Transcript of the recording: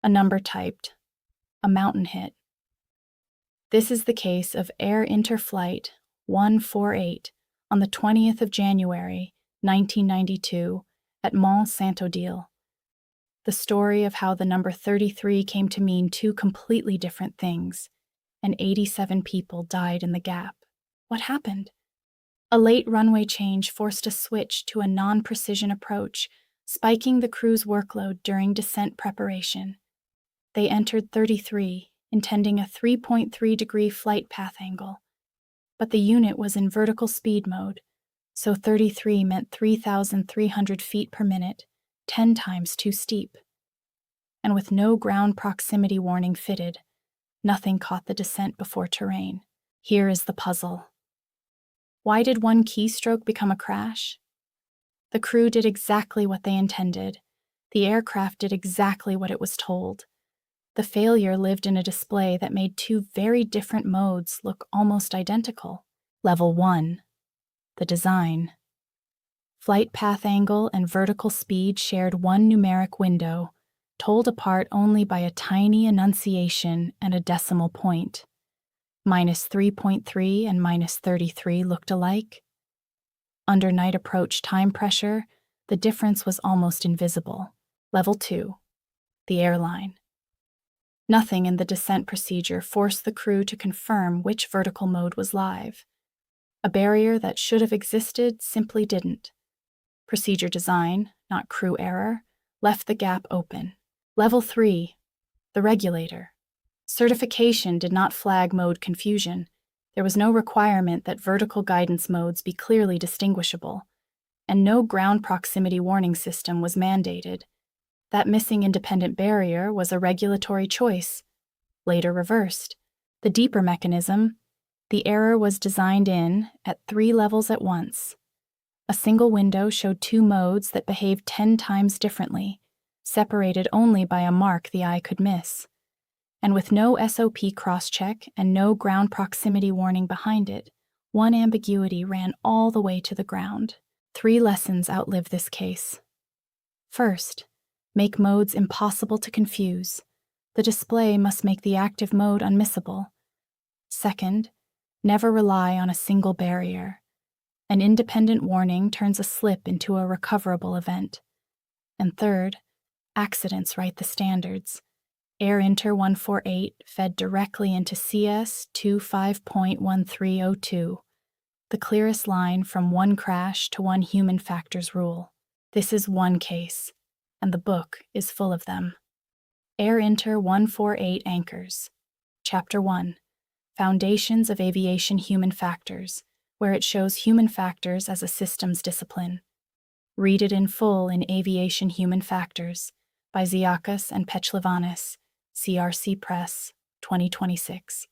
a number typed, a mountain hit. This is the case of Air Inter Flight 148 on the 20th of January, 1992, at Mont Sainte-Odile. The story of how the number 33 came to mean two completely different things, and 87 people died in the gap. What happened? A late runway change forced a switch to a non-precision approach, spiking the crew's workload during descent preparation. They entered 33, intending a 3.3-degree flight path angle. But the unit was in vertical speed mode, so 33 meant 3,300 feet per minute, 10 times too steep. And with no ground proximity warning fitted, nothing caught the descent before terrain. Here is the puzzle. Why did one keystroke become a crash? The crew did exactly what they intended. The aircraft did exactly what it was told. The failure lived in a display that made two very different modes look almost identical. Level 1. The design. Flight path angle and vertical speed shared one numeric window, told apart only by a tiny enunciation and a decimal point. -3.3 and -33 looked alike. Under night approach time pressure, the difference was almost invisible. Level 2. The airline. Nothing in the descent procedure forced the crew to confirm which vertical mode was live. A barrier that should have existed simply didn't. Procedure design, not crew error, left the gap open. Level 3. The regulator. Certification did not flag mode confusion. There was no requirement that vertical guidance modes be clearly distinguishable, and no ground proximity warning system was mandated. That missing independent barrier was a regulatory choice, later reversed. The deeper mechanism, the error was designed in at 3 levels at once. A single window showed two modes that behaved 10 times differently, separated only by a mark the eye could miss. And with no SOP cross-check and no ground proximity warning behind it, one ambiguity ran all the way to the ground. 3 lessons outlive this case. First, make modes impossible to confuse. The display must make the active mode unmissable. Second, never rely on a single barrier. An independent warning turns a slip into a recoverable event. And third, accidents write the standards. Air Inter 148 fed directly into CS 25.1302, the clearest line from one crash to one human factors rule. This is one case, and the book is full of them. Air Inter 148 Anchors. Chapter 1. Foundations of Aviation Human Factors, where it shows human factors as a systems discipline. Read it in full in Aviation Human Factors by Ziakkas and Pechlivanis, CRC Press, 2026.